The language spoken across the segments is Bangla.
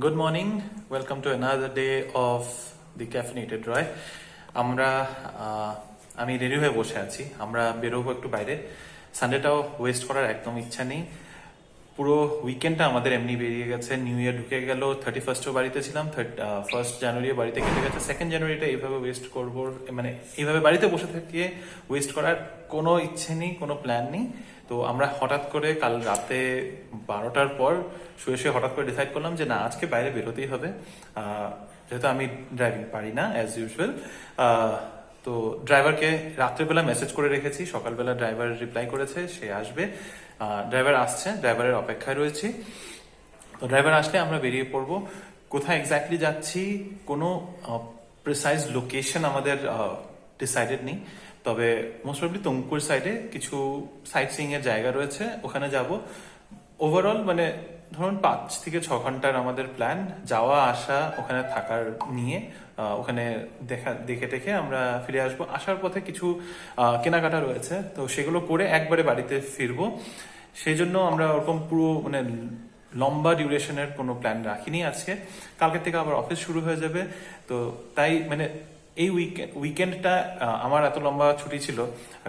Good morning. Welcome to another day of the Caffeinated Roy. আমরা আমি রেডি হয়ে বসে আছি। আমরা বেরোবো একটু বাইরে। সানডেটাও ওয়েস্ট করার একদম ইচ্ছা নেই। পুরো উইকেন্ডটা আমাদের এমনি বেরিয়ে গেছে। নিউ ইয়ার ঢুকে গেল, 31st বাড়িতে ছিলাম, 1st জানুয়ারি বাড়িতে কেটে গেছে। 2nd জানুয়ারিটা এইভাবে ওয়েস্ট করবো, মানে এইভাবে বাড়িতে বসে থেকে ওয়েস্ট করার কোনো ইচ্ছে নেই, কোনো প্ল্যান নেই। তো আমরা হঠাৎ করে কাল রাতে 12টার পর শুয়ে হঠাৎ করে ডিসাইড করলাম যে না, আজকে বাইরে বেরোতেই হবে। যেহেতু আমি ড্রাইভিং পারি না অ্যাজ ইউজুয়াল, তো ড্রাইভারকে রাত্রেবেলা মেসেজ করে রেখেছি, সকালবেলা ড্রাইভার রিপ্লাই করেছে সে আসবে। ড্রাইভার আসছে, ড্রাইভারের অপেক্ষায় রয়েছি। তো ড্রাইভার আসলে আমরা বেরিয়ে পড়বো। কোথায় এক্স্যাক্টলি যাচ্ছি কোনো প্রিসাইজ লোকেশন আমাদের ডিসাইডেড নেই, তবে মোস্ট প্রবলি তুমকুর সাইডে কিছু সাইট সিইং এর জায়গা রয়েছে, ওখানে যাব। ওভারঅল মানে ধরুন 5 থেকে 6 ঘন্টার আমাদের প্ল্যান, যাওয়া আসা ওখানে থাকার নিয়ে। ওখানে দেখে টেখে আমরা ফিরে আসবো। আসার পথে কিছু কেনাকাটা রয়েছে, তো সেগুলো করে একবারে বাড়িতে ফিরবো। সেই জন্য আমরা ওরকম পুরো মানে লম্বা ডিউরেশনের কোনো প্ল্যান রাখিনি আজকে। কালকে থেকে আবার অফিস শুরু হয়ে যাবে, তো তাই মানে এই উইকেন্ডটা আমার এত লম্বা ছুটি ছিল,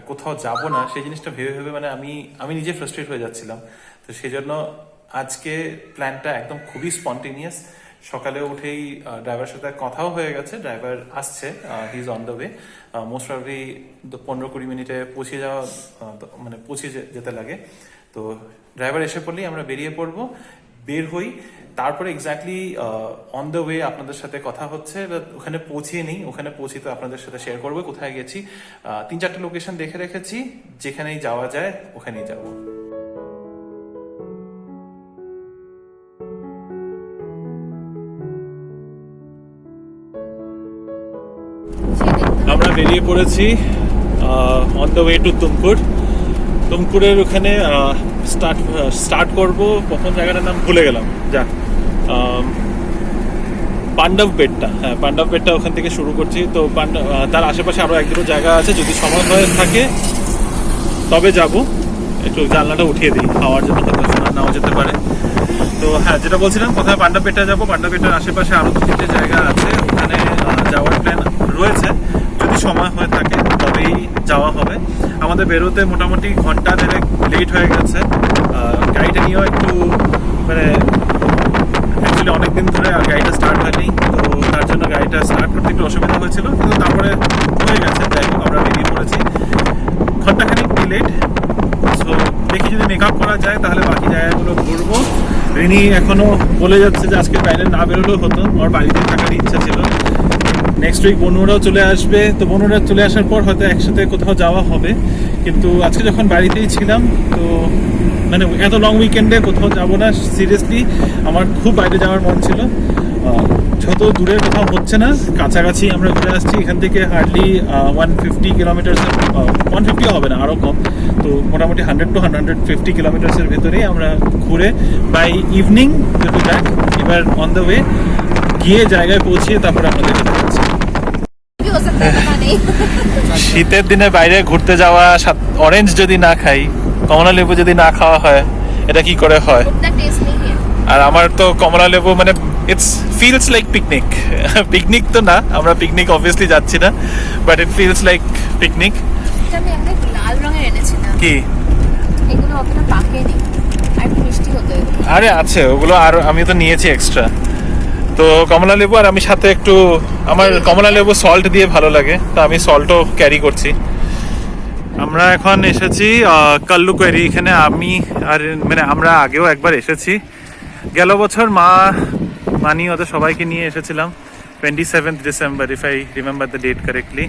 কোথাও যাব না সেই জিনিসটা ভেবে ভেবে মানে আমি নিজে ফ্রাস্ট্রেট হয়ে যাচ্ছিলাম। তো সেই জন্য আজকে প্ল্যানটা একদম খুবই স্পন্টেনিয়াস। সকালে উঠেই ড্রাইভারের সাথে কথাও হয়ে গেছে, ড্রাইভার আসছে, he is on the way. Most probably 15-20 মিনিটে পৌঁছে যাওয়া, মানে পৌঁছে যেতে লাগে। তো ড্রাইভার এসে পড়লেই আমরা বেরিয়ে পড়বো, বের হই। তারপরে এক্স্যাক্টলি অন দ্য ওয়ে আপনাদের সাথে কথা হচ্ছে। ওখানে পৌঁছিয়ে নেই, ওখানে পৌঁছে তো আপনাদের সাথে শেয়ার করবো কোথায় গেছি। 3-4টে লোকেশন দেখে রেখেছি, যেখানেই যাওয়া যায় ওখানেই যাব। আমরা বেরিয়ে পড়েছি on the way to Tumkur. তুমকুরের ওখানে স্টার্ট করব। প্রথম জায়গাটার নাম ভুলে গেলাম, যা পাণ্ডবপেটটা। হ্যাঁ, পাণ্ডবপেটটা ওখান থেকে শুরু করছি। তো তার আশেপাশে আরো 1-2 জায়গা আছে, যদি সময় হয়ে থাকে তবে যাব। একটু জানলাটা উঠিয়ে দিই, খাওয়ার জন্য হয়তো শোনা নাও যেতে পারে। তো হ্যাঁ, যেটা বলছিলাম, কোথায় পাণ্ডবপেটটা যাবো। পাণ্ডবপেটের আশেপাশে আরো 2-3টে জায়গা আছে, ওখানে যাওয়ার প্ল্যান রয়েছে। যদি সময় হয়ে থাকে তবেই যাওয়া হবে। আমাদের বেরোতে মোটামুটি ঘন্টা 1.5 লেট হয়ে গেছে। গাড়িটা নিয়েও একটু মানে অ্যাকচুয়ালি অনেকদিন ধরে গাড়িটা স্টার্ট হয়নি, তো তার জন্য গাড়িটা স্টার্ট করতে একটু অসুবিধা হয়েছিল, কিন্তু তারপরে হয়ে গেছে। যাই হোক, আমরা বেরিয়ে পড়েছি। ঘন্টাখানিক লেট। সো দেখি যদি মেকআপ করা যায় তাহলে বাকি জায়গাগুলো ঘুরবো। রিনি এখনো বলে যাচ্ছে যে আজকে বাইরে না বেরোলেও হতো, আমার বাড়িতে থাকার ইচ্ছা ছিল। নেক্সট উইক বনুরাও চলে আসবে, তো বনুরা চলে আসার পর হয়তো একসাথে কোথাও যাওয়া হবে। কিন্তু আজকে যখন বাড়িতেই ছিলাম, তো মানে এত লং উইকেন্ডে কোথাও যাব না। সিরিয়াসলি আমার খুব বাইরে যাওয়ার মন ছিল। যত দূরের কোথাও হচ্ছে না, কাছাকাছি আমরা ঘুরে আসছি। এখান থেকে হার্ডলি 150 কিলোমিটার, 150 হবে না, আরও কম। তো মোটামুটি 100 to 150 কিলোমিটার্সের ভেতরেই আমরা ঘুরে বাই ইভিনিং টু ব্যাক। এবার অন দ্য ওয়ে গিয়ে জায়গায় পৌঁছিয়ে তারপরে আপনাদের দেখাচ্ছি। শীতের দিনে বাইরে ঘুরতে যাওয়া, অরেঞ্জ যদি না খাই, কমলা লেবু যদি না খাওয়া হয়, এটা কি করে হয়? আর আমার তো কমলা লেবু মানে it's feels like picnic. Picnic তো না, আমরা পিকনিক অবভিয়াসলি যাচ্ছি না, but it feels like picnic. কি আরে আছে ওগুলো, আর আমি তো নিয়েছি এক্সট্রা। তো কমলা লেবু, আর আমি সাথে একটু, আমার কমলা লেবু সল্ট দিয়ে ভালো লাগে, তো আমি সল্টও ক্যারি করছি। আমরা এখন এসেছি কাল্লুকুয়ারি। এখানে আমি আর মানে আমরা আগেও একবার এসেছি, গেল বছর মানি ওদের সবাইকে নিয়ে এসেছিলাম 27th December, if I remember the date correctly.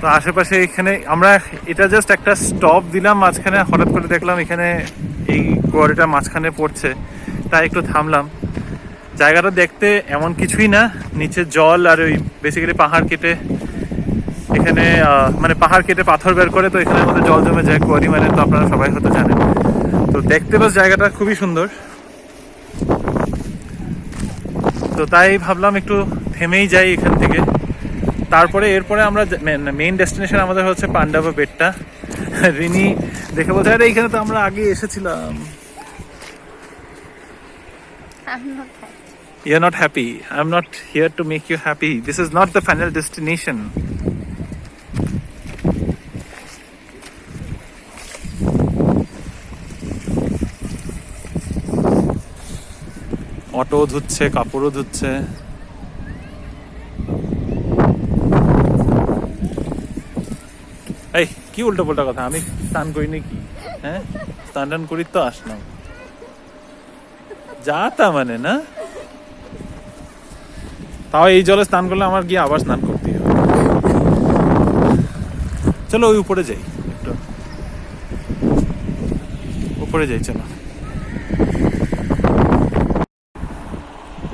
তো আশেপাশে এখানে আমরা, এটা জাস্ট একটা স্টপ দিলাম মাঝখানে, হঠাৎ করে দেখলাম এখানে এই কোয়ারিটা মাঝখানে পড়ছে, তাই একটু থামলাম। জায়গাটা দেখতে এমন কিছুই না, নিচে জল, আর ওই বেসিক্যালি পাহাড় কেটে এখানে মানে পাহাড় কেটে পাথর বের করে, তো এখানে মধ্যে জল জমে যায় কোয়ারি মানে, তো আপনারা সবাই হয়তো জানেন। তো দেখতে বাস জায়গাটা খুবই সুন্দর, তো তাই ভাবলাম একটু থেমেই যাই এখান থেকে। তারপরে এরপরে আমরা মেইন ডেস্টিনেশন আমাদের হচ্ছে পাণ্ডবপেটটা। রিনি দেখে বলছে আরে এইখানে তো আমরা আগে এসেছিলাম। I'm not happy. You're not happy. I'm not here to make you happy. This is not the final destination. Auto ধুচ্ছে, কাপড়ও ধুচ্ছে। এই কি উল্টো পাল্টা কথা, আমি স্নান করিনি কি? হ্যাঁ, স্নান টান করি তো আসলাম। যা তা মানে না, তাও এই জলে স্নান করলে আমার গিয়ে আবার স্নান করতে হবে। চলো ওই উপরে যাই, একটু উপরে যাই, চলো।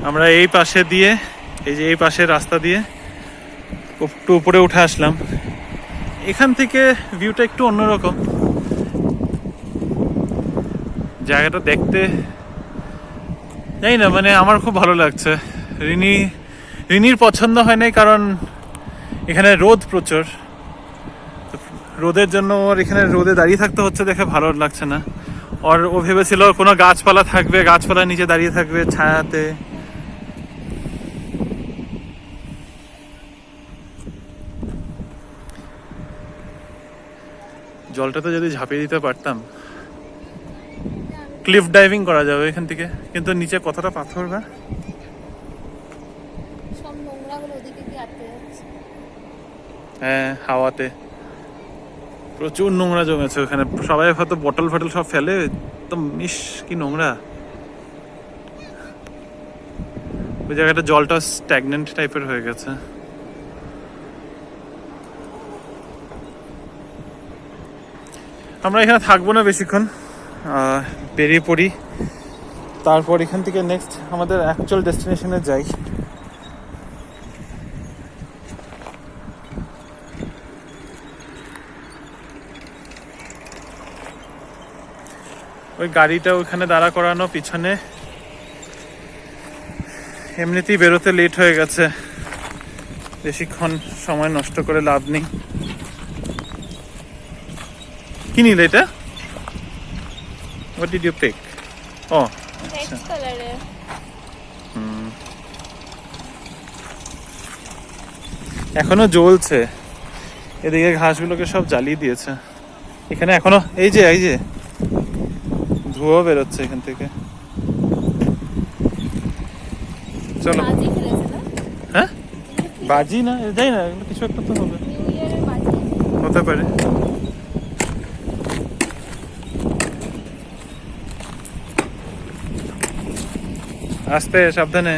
আমরা এই পাশে দিয়ে, এই যে এই পাশের রাস্তা দিয়ে একটু উপরে উঠে আসলাম। এখান থেকে ভিউটা একটু অন্যরকম, জায়গাটা দেখতে জানি না, মানে আমার খুব ভালো লাগছে। রিনির পছন্দ হয় নাই, কারণ এখানে রোদ প্রচুর। রোদের জন্য ওর এখানে রোদে দাঁড়িয়ে থাকতে হচ্ছে দেখে ভালো লাগছে না। আর ও ভেবেছিল কোনো গাছপালা থাকবে, গাছপালার নিচে দাঁড়িয়ে থাকবে ছায়াতে। জলটাতে যদি ঝাঁপিয়ে দিতে পারতাম, ক্লিফ ডাইভিং করা যাবে এখান থেকে, কিন্তু নিচে কতটা পাথর বা। সব নোংরাগুলো ওদিকে গিয়ে আটকে যাচ্ছে। হ্যাঁ, হাওয়াতে প্রচুর নোংরা জমেছে ওখানে। সবাই হয়তো বটল ফটল সব ফেলে, একদম ইস কি নোংরা। ওই জায়গাটা জলটা স্ট্যাগনেন্ট টাইপের হয়ে গেছে। আমরা এখানে থাকবো না বেশিক্ষণ, বেরিয়ে পড়ি। তারপর এখান থেকে নেক্সট আমাদের অ্যাকচুয়াল ডেস্টিনেশনে যাই। ওই গাড়িটা ওখানে দাঁড়া করানো পিছনে, এমনিতেই বেরোতে লেট হয়ে গেছে, বেশিক্ষণ সময় নষ্ট করে লাভ নেই। কি নিল এটা? What did you pick? Oh, red কালারের। এখনো জ্বলছে। এদিকে ঘাসগুলোকে সব জ্বালিয়ে দিয়েছে। এখানে এখনো এই যে ধোঁয়া বেরোচ্ছে এখান থেকে। চলো। বাজি খেলেছে না? হ্যাঁ, বাজি না, যাই না, এগুলো কিছু একটা তো হবে, নিউ ইয়ারের বাজি। হতে পারে। আস্তে, সাবধানে।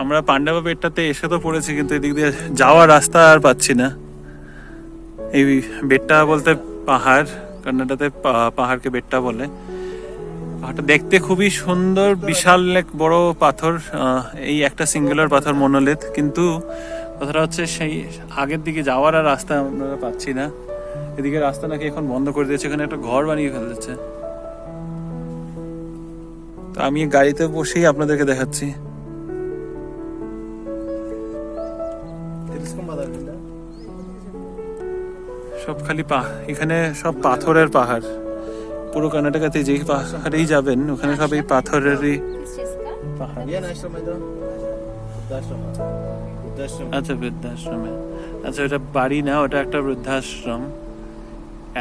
আমরা পান্ডাবা বেডটাতে এসে তো পড়েছি, কিন্তু এদিক দিয়ে যাওয়ার রাস্তা আর পাচ্ছি না। এই বেডটা বলতে পাহাড়, কান্নাডাতে পাহাড়কে বেডটা বলে। পাহাড়টা দেখতে খুবই সুন্দর, বিশাল এক বড় পাথর, এই একটা সিঙ্গুলার পাথর মনোলিথ। কিন্তু কথাটা হচ্ছে সেই আগের দিকে যাওয়ার আর রাস্তা আমরা পাচ্ছি না। এদিকে রাস্তা নাকি এখন বন্ধ করে দিয়েছে, এখানে একটা ঘর বানিয়ে ফেলেছে। তো আমি গাড়িতে বসেই আপনাদেরকে দেখাচ্ছি। সব খালি এখানে সব পাথরের পাহাড়। পুরো কর্ণাটকাতে যে পাহাড়েই যাবেন ওখানে সব এই পাথরেরই পাহাড়। আচ্ছা, বৃদ্ধাশ্রমে। আচ্ছা, ওটা বাড়ি না, ওটা একটা বৃদ্ধাশ্রম।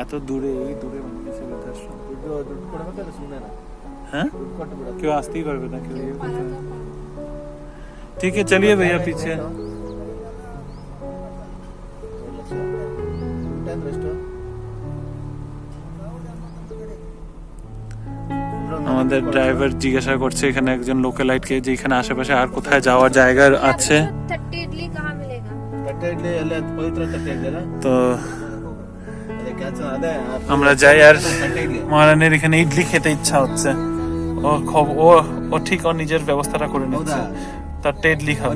এত দূরে, এই দূরে বানিয়েছে বৃদ্ধাশ্রম। হ্যাঁ, কেউ আসতেই পারবে না কেউ। ঠিক আছে, চলিए भैया पीछे। আমাদের ড্রাইভার জিজ্ঞাসা করছে এখানে একজন লোকালাইটকে যে এখানে আশেপাশে আর কোথায় যাওয়ার জায়গা আছে। তো আমরা যাই, আর মহারানীর এখানে ইডলি খেতে ইচ্ছা হচ্ছে। ও ঠিক ওর নিজের ব্যবস্থাটা করে নিচ্ছে, তার ইডলি খাবে।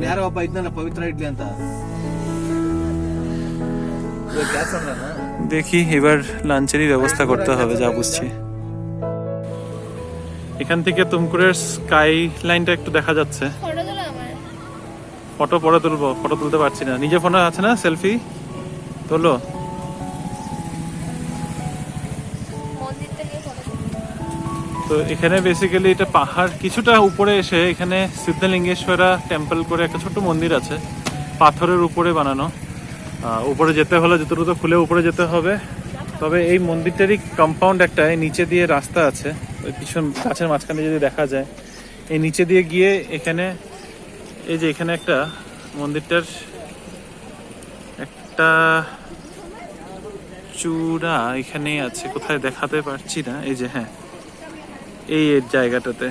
দেখি এবার লাঞ্চেরই ব্যবস্থা করতে হবে যা বুঝছি। এখান থেকে তুমকুরের স্কাই লাইনটা একটু দেখা যাচ্ছে। ফটো পরে তুলবো, ফটো তুলতে পারছি না। নিজে ফোনে আছে না, সেলফি তোলো। তো এখানে বেসিক্যালি এটা পাহাড় কিছুটা উপরে এসে এখানে সিদ্ধলিঙ্গেশ্বরা টেম্পল করে একটা ছোট্ট মন্দির আছে, পাথরের উপরে বানানো। উপরে যেতে হলে জুতো টুতো খুলে উপরে যেতে হবে। তবে এই মন্দিরটারই কম্পাউন্ড একটা নিচে দিয়ে রাস্তা আছে, ওই পিছন গাছের মাঝখানে যদি দেখা যায়, এই নিচে দিয়ে গিয়ে এখানে এই যে এখানে একটা মন্দিরটার একটা চূড়া এখানেই আছে, কোথায় দেখাতে পারছি না, এই যে হ্যাঁ এই জায়গাটাতে।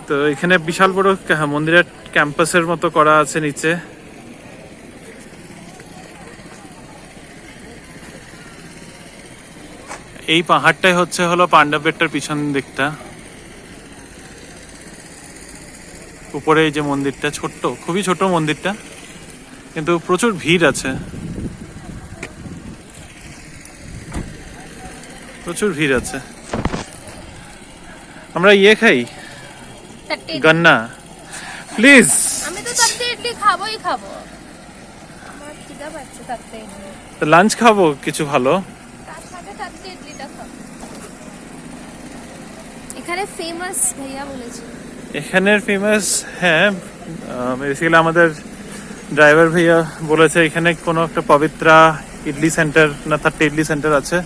তো এখানে বিশাল বড় মন্দিরের ক্যাম্পাসের মতো করা আছে নিচে। এই পাহাড়টাই হলো পাণ্ডবেরটার পিছন দিকটা। উপরে এই যে মন্দিরটা ছোট্ট, খুবই ছোট মন্দিরটা, কিন্তু প্রচুর ভিড় আছে, প্রচুর ভিড় আছে। আমরা ইয়ে খাই, গন্না প্লিজ। আমি তো চারটে ইডলি খাবোই খাবো, আমার খিদা পাচ্ছে চারটে ইডলি। তো লাঞ্চ খাবো কিছু ভালো, তার সাথে চারটে ইডলিটা খাবো। এখানে ফেমাস ভাইয়া বলেছে, এখানের ফেমাস, হ্যাঁ বেসিক্যালি আমাদের ড্রাইভার ভাইয়া বলেছে এখানে কোনো একটা পবিত্রা ইডলি সেন্টার না 30 ইডলি সেন্টার আছে।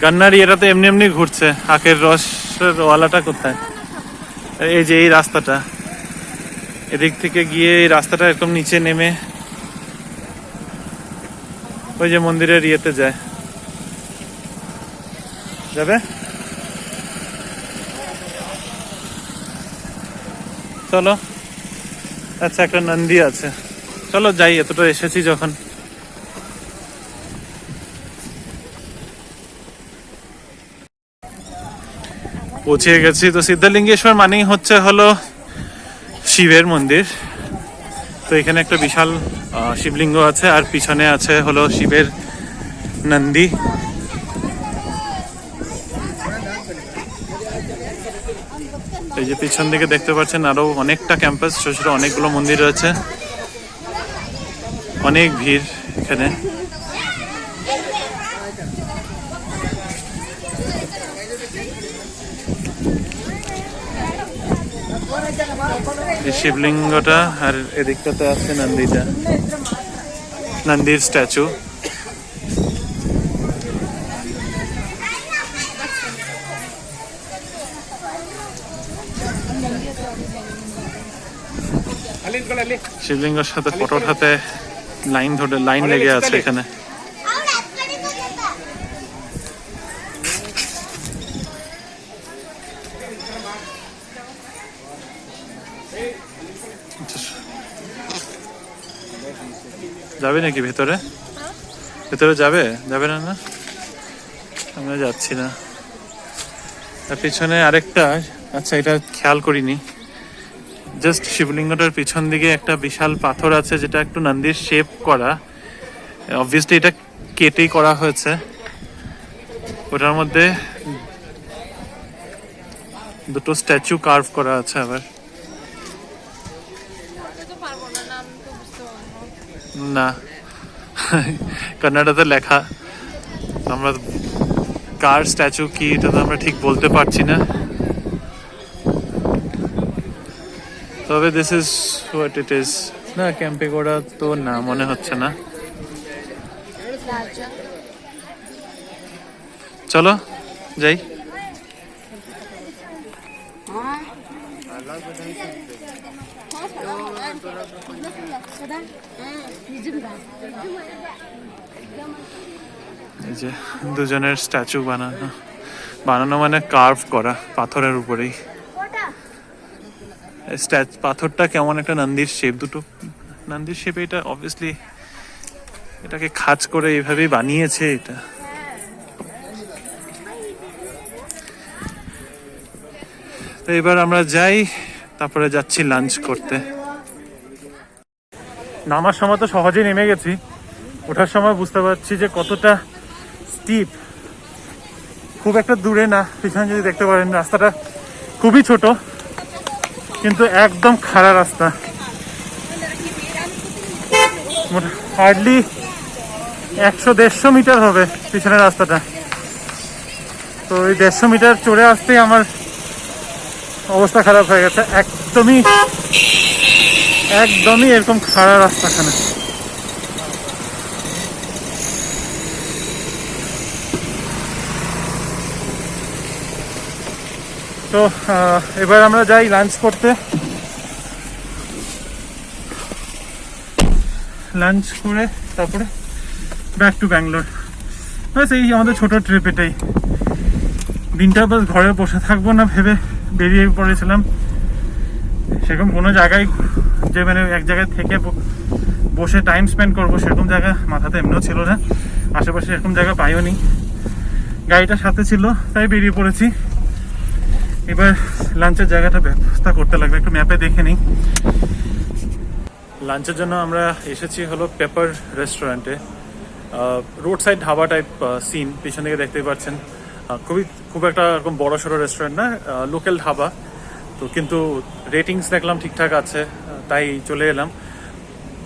গান্নার ইয়েটাতে এমনি এমনি ঘুরছে, আখের রসের ওয়ালাটা কোথায়? এই যে এই রাস্তাটা, এদিক থেকে গিয়ে এই রাস্তাটা এরকম নিচে নেমে ওই যে মন্দিরের ইয়েতে যায়, যাবে? চলো। আচ্ছা একটা নন্দী আছে, চলো যাই, এতটা এসেছি যখন। পৌঁছে গেছি। তো সিদ্ধলিঙ্গেশ্বর মানেই হলো শিবের মন্দির। তো এখানে একটা বিশাল শিবলিঙ্গ আছে, আর পিছনে আছে শিবের নন্দী। এই যে পিছন দিকে দেখতে পাচ্ছেন আরো অনেকটা ক্যাম্পাস, ছোট ছোট অনেকগুলো মন্দির রয়েছে, অনেক ভিড় এখানে। এই শিবলিঙ্গটা, আর এদিকটাতে আছে নন্দীটা, নন্দীর স্ট্যাচু। শিবলিঙ্গের সাথে ফটো ওঠাতে লাইন লেগে আছে এখানে। যাবে নাকি ভেতরে? ভেতরে যাবে? যাবে না? না আমরা যাচ্ছি না। তার পিছনে আরেকটা, আচ্ছা এটা খেয়াল করিনি, জাস্ট শিবলিঙ্গটার পিছন দিকে একটা বিশাল পাথর আছে যেটা একটু নন্দীর শেপ করা। অবভিয়াসলি এটা কেটেই করা হয়েছে। ওটার মধ্যে দুটো স্ট্যাচু কার্ভ করা আছে আবার। না কন্নড়াতে লেখা, আমরা কার স্ট্যাচু কি এটা তো আমরা ঠিক বলতে পারছি না। তবে this is what it is. না ক্যাম্পেগোড়া তো না মনে হচ্ছে না। চলো যাই। এই যে দুজনের স্ট্যাচু বানানো মানে কার্ভ করা পাথরের উপরেই। পাথরটা কেমন একটা নন্দীর শেপ, দুটো নন্দীর শেপ। এটা অবভিয়াসলি এটাকে খাঁজ করে এইভাবেই বানিয়েছে এটা। তো এবার আমরা যাই, তারপরে যাচ্ছি লাঞ্চ করতে। নামার সময় তো সহজেই নেমে গেছি, ওঠার সময় বুঝতে পারছি যে কতটা স্টিপ। খুব একটা দূরে না, পিছনে যদি দেখতে পারেন রাস্তাটা খুবই ছোট, কিন্তু একদম খাড়া রাস্তা। হার্ডলি 100-150 মিটার হবে পিছনের রাস্তাটা। তো এই 150 মিটার চড়ে আসতেই আমার অবস্থা খারাপ হয়ে গেছে। একদমই এরকম খাড়া রাস্তাখানে। তো এবার আমরা যাই লাঞ্চ করতে। লাঞ্চ করে তারপরে ব্যাক টু ব্যাঙ্গালোর। ব্যাস এই আমাদের ছোট ট্রিপ এটাই। দিনটা বাস ঘরে বসে থাকবো না ভেবে বেরিয়ে পড়েছিলাম। সেরকম কোনো জায়গায় যে মানে এক জায়গায় থেকে বসে টাইম স্পেন্ড করবো সেরকম জায়গা মাথাতে এমনিও ছিল না, আশেপাশে এরকম জায়গা পাইও নি। গাড়িটা সাথে ছিল তাই বেরিয়ে পড়েছি। এবার লাঞ্চের জায়গাটা ব্যবস্থা করতে লাগবে, একটু ম্যাপে দেখে নিই। লাঞ্চের জন্য আমরা এসেছি হলো পেপার রেস্টুরেন্টে। Road side dhaba type scene, পিছন দিকে দেখতেই পাচ্ছেন। খুব একটা এরকম বড় সড়ো রেস্টুরেন্ট না, লোকাল ধাবা। তো কিন্তু রেটিংস দেখলাম ঠিকঠাক আছে, তাই চলে এলাম।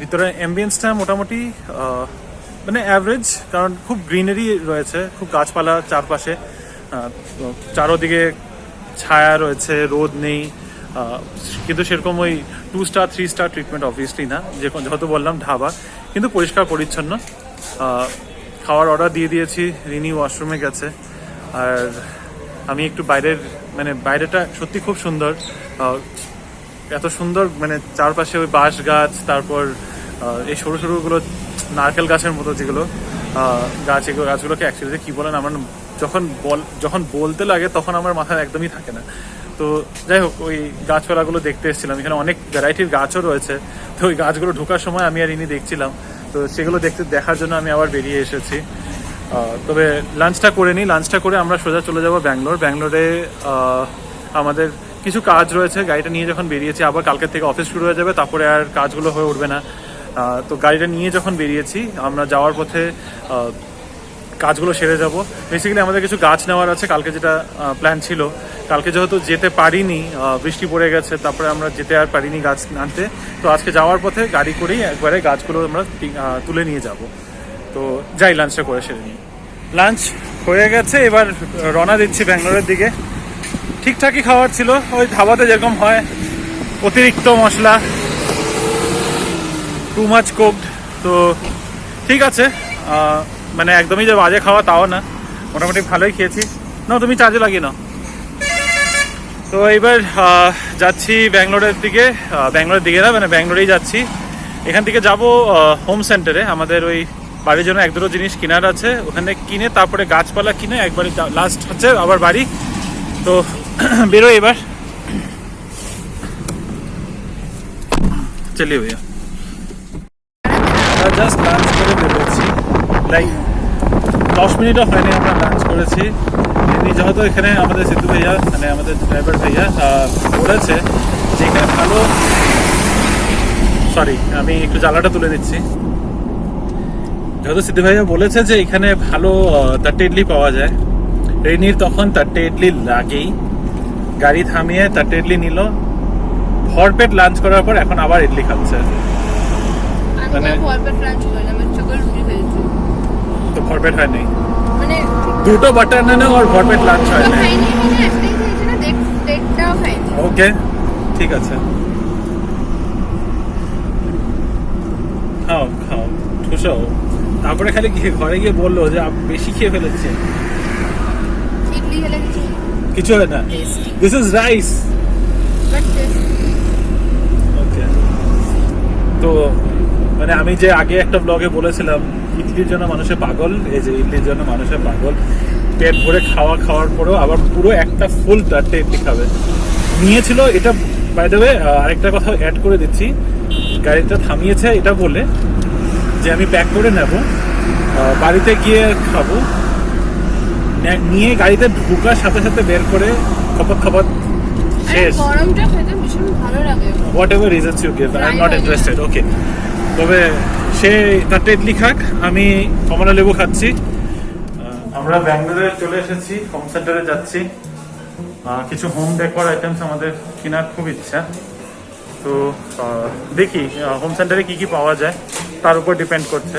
ভিতরে অ্যাম্বিয়েন্সটা মোটামুটি মানে অ্যাভারেজ, কারণ খুব গ্রিনারি রয়েছে, খুব গাছপালা চারপাশে, চারোদিকে ছায়া রয়েছে, রোদ নেই। কিন্তু সেরকম ওই 2 স্টার 3 স্টার ট্রিটমেন্ট অবভিয়াসলি না, যেহেতু বললাম ধাবা, কিন্তু পরিষ্কার পরিচ্ছন্ন। খাওয়ার অর্ডার দিয়ে দিয়েছি, রিনি ওয়াশরুমে গেছে। আর আমি একটু বাইরেটা সত্যি খুব সুন্দর। এত সুন্দর, মানে চারপাশে ওই বাঁশ গাছ, তারপর এই সরু সরুগুলো নারকেল গাছের মতো যেগুলো গাছগুলোকে অ্যাকচুয়ালি কি বলেন আমার যখন বলতে লাগে তখন আমার মাথায় একদমই থাকে না। তো যাই হোক, ওই গাছপালাগুলো দেখতে এসেছিলাম। এখানে অনেক ভ্যারাইটির গাছও রয়েছে, তো ওই গাছগুলো ঢোকার সময় আমি আর ইনি দেখছিলাম। তো সেগুলো দেখার জন্য আমি আবার বেরিয়ে এসেছি। তবে লাঞ্চটা করে নিই, লাঞ্চটা করে আমরা সোজা চলে যাব ব্যাঙ্গালোরে। আমাদের কিছু কাজ রয়েছে, গাড়িটা নিয়ে যখন বেরিয়েছি, আবার কালকের থেকে অফিস শুরু হয়ে যাবে, তারপরে আর কাজগুলো হয়ে উঠবে না। তো গাড়িটা নিয়ে যখন বেরিয়েছি, আমরা যাওয়ার পথে কাজগুলো সেরে যাব। বেসিক্যালি আমাদের কিছু গাছ নেওয়ার আছে, কালকে যেটা প্ল্যান ছিল। কালকে যেহেতু যেতে পারিনি, বৃষ্টি পড়ে গেছে, তারপরে আমরা যেতে আর পারিনি গাছ আনতে। তো আজকে যাওয়ার পথে গাড়ি করেই একবারে গাছগুলো আমরা তুলে নিয়ে যাব। তো যাই, লাঞ্চটা করে সেরে নিই। লাঞ্চ হয়ে গেছে, এবার রওনা দিচ্ছি ব্যাঙ্গালোরের দিকে। ঠিকঠাকই খাবার ছিল, ওই ধাবাতে যেরকম হয়, অতিরিক্ত মশলা, টু মাচ কুকড। তো ঠিক আছে, মানে একদমই যে বাজে খাওয়া তাও না, মোটামুটি ভালোই খেয়েছি। না তুমি চার্জে লাগিয়ে নাও। তো এইবার যাচ্ছি ব্যাঙ্গালোরের দিকে না, মানে ব্যাঙ্গালোরেই যাচ্ছি। এখান থেকে যাব হোম সেন্টারে। আমাদের ওই বাড়ির জন্য 1-2 জিনিস কেনার আছে, ওখানে কিনে তারপরে গাছপালা কিনে একবারে লাস্ট হচ্ছে আবার বাড়ি। তো বেরোই এবার, চলিয়ে ভাইয়া। জাস্ট লাঞ্চ করে বেরোচ্ছি, লাইক 10 মিনিটও হয়নি আমরা লাঞ্চ করেছি। যেহেতু এখানে আমাদের সিদ্ধু ভাইয়া, মানে আমাদের ড্রাইভার ভাইয়া বলেছে যে এখানে ভালো, সরি আমি একটু জ্বালাটা তুলে দিচ্ছি। যেহেতু সিদ্ধু ভাইয়া বলেছে যে এখানে ভালো তাট্টে ইডলি পাওয়া যায়, রেনির তখন তাট্টে ইডলি লাগেই। গাড়ি থামিয়ে তাট্টে ইডলি নিল, ভরপেট লাঞ্চ করার পর এখন আবার ইডলি খাচ্ছে। মানে তো ভরপেট হয় নাই, মানে 2টো বাটার নান আর ভরপেট লাঞ্চ হয় না। ওকে ঠিক আছে, খাও খাও ঠুসাও। তারপরে খালি ঘরে গিয়ে বললো যে বেশি খেয়ে ফেলেছে। কিছু হয় না, দিস ইজ রাইস। ওকে, তো মানে আমি যে আগে একটা ব্লগে বলেছিলাম ইডলির জন্য মানুষের পাগল, এই যে ইডলির জন্য মানুষের পাগল। পেট ভরে খাওয়ার পরেও আবার পুরো একটা ফুল তাট্টে ইডলি খাবে নিয়েছিল। এটা বাই দ্য ওয়ে আরেকটা কথা অ্যাড করে দিচ্ছি, গাড়িটা থামিয়েছে এটা বলে যে আমি প্যাক করে নেব, বাড়িতে গিয়ে খাবো। নিয়ে গাড়িতে ঢুকার সাথে সাথে বের করে খপাত শেষ। গরমটা খেতে ভীষণ ভালো লাগে। Whatever reasons you give, I am not interested. Okay, তবে সে তার ইডলি খাক, আমি কমলা লেবু খাচ্ছি। আমরা ব্যাঙ্গালোরে চলে এসেছি, হোম সেন্টারে যাচ্ছি। কিছু হোম ডেকোর আইটেমস আমাদের কেনার খুব ইচ্ছা। তো দেখি হোম সেন্টারে কি কি পাওয়া যায়, তার উপর ডিপেন্ড করছে।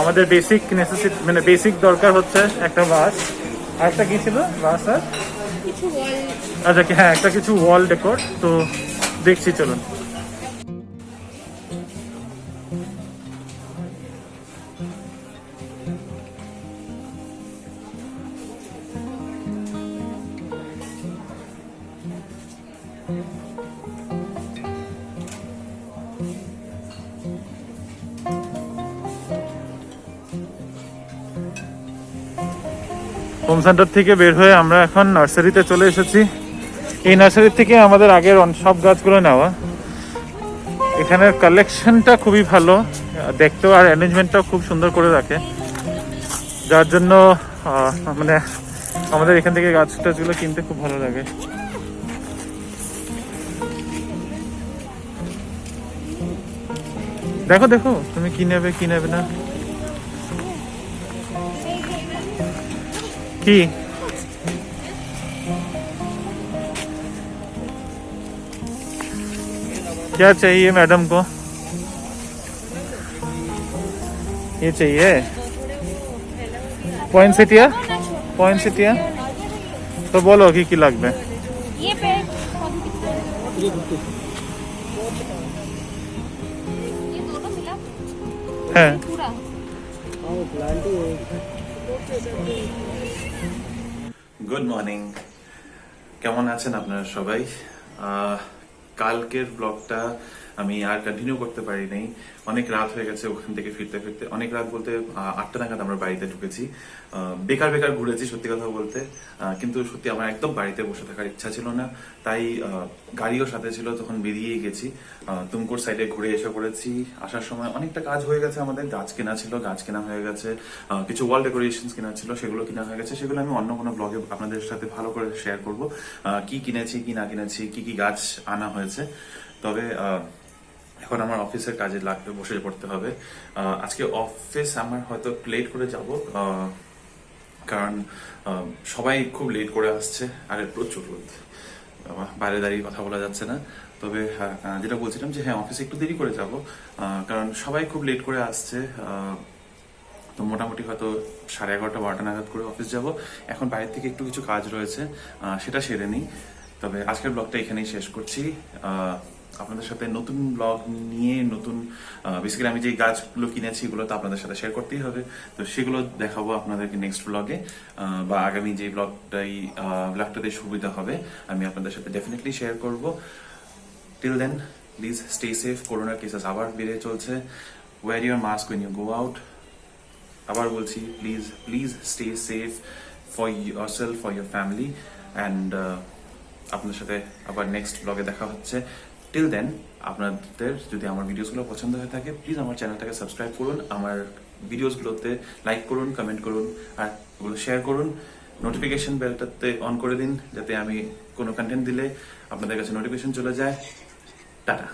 আমাদের বেসিক নেসেসিটি, মানে বেসিক দরকার হচ্ছে একটা বাস, আরেকটা কি ছিল লাস্ট? আর কিছু বল। আচ্ছা হ্যাঁ, একটা কিছু ওয়াল ডেকোর, তো দেখছি চলুন। হোম সেন্টার থেকে বের হয়ে আমরা এখন নার্সারিতে চলে এসেছি। এই নার্সারি থেকে আমাদের আগের সব গাছগুলো নেওয়া। এখানের কালেকশনটা খুবই ভালো, দেখতেও আর অ্যারেঞ্জমেন্টটাও খুব সুন্দর করে রাখে, যার জন্য মানে আমাদের এখান থেকে গাছ টাছগুলো কিনতে খুব ভালো লাগে। দেখো দেখো তুমি কি নেবে কি নেবে না। কি क्या चाहिए मैडम को? ये चाहिए पॉइंसेटिया। पॉइंसेटिया तो बोलो কি লাগবে। ये पे ये दोनों मिला হ্যাঁ पूरा। গুড মর্নিং, কেমন আছেন আপনারা সবাই? কালকের ব্লগটা আমি আর কন্টিনিউ করতে পারি নাই, অনেক রাত হয়ে গেছে ওখান থেকে ফিরতে ফিরতে। অনেক রাত বলতে 8টা নাগাদ আমরা বাড়িতে ঢুকেছি। বেকার বেকার ঘুরেছি সত্যি কথা বলতে, কিন্তু সত্যি আমার একদম বাড়িতে বসে থাকার ইচ্ছা ছিল না, তাই গাড়িও সাথে ছিল, তখন বেরিয়েই গেছি। তুমকুর সাইডে ঘুরে এসে পড়েছি। আসার সময় অনেকটা কাজ হয়ে গেছে, আমাদের গাছ কেনা ছিল, গাছ কেনা হয়ে গেছে, কিছু ওয়াল ডেকোরেশন কেনা ছিল, সেগুলো কেনা হয়ে গেছে। সেগুলো আমি অন্য কোনো ব্লগে আপনাদের সাথে ভালো করে শেয়ার করব, কি কিনেছি কি না কিনেছি, কি কি গাছ আনা হয়েছে। তবে এখন আমার অফিসের কাজে লাগবে, বসে পড়তে হবে। আজকে অফিস আমার হয়তো লেট করে যাব, কারণ সবাই খুব লেট করে আসছে, আর প্রচুর রোদ, বাইরে দাঁড়িয়ে কথা বলা যাচ্ছে না। তবে যেটা বলছিলাম যে হ্যাঁ, অফিসে একটু দেরি করে যাব, কারণ সবাই খুব লেট করে আসছে। তো মোটামুটি হয়তো 11:30 12টা নাগাদ করে অফিস যাব। এখন বাইরের থেকে একটু কিছু কাজ রয়েছে, সেটা সেরে নিই। তবে আজকের ব্লগটা এখানেই শেষ করছি। আপনাদের সাথে নতুন ব্লগ নিয়ে নতুন বেসিক্যালি আমি যে গাছগুলো কিনেছি এগুলো তো আপনাদের সাথে শেয়ার করতেই হবে, তো সেগুলো দেখাবো আপনাদেরকে নেক্সট ব্লগে, বা আগামী যে ব্লগটাতে সুবিধা হবে আমি আপনাদের সাথে ডেফিনেটলি শেয়ার করব। Till then please stay safe. করোনার কেসেস আবার বেড়ে চলছে। Wear your mask when you go out. আবার বলছি, please please stay safe for yourself, for your family, and আপনাদের সাথে আবার নেক্সট ব্লগে দেখা হচ্ছে। টিল দেন আপনাদের যদি আমার ভিডিওসগুলো পছন্দ হয়ে থাকে, প্লিজ আমার চ্যানেলটাকে সাবস্ক্রাইব করুন, আমার ভিডিওসগুলোতে লাইক করুন, কমেন্ট করুন, আর ওগুলো শেয়ার করুন। নোটিফিকেশন বেলটাতে অন করে দিন, যাতে আমি কোনো কন্টেন্ট দিলে আপনাদের কাছে নোটিফিকেশন চলে যায়। টাটা।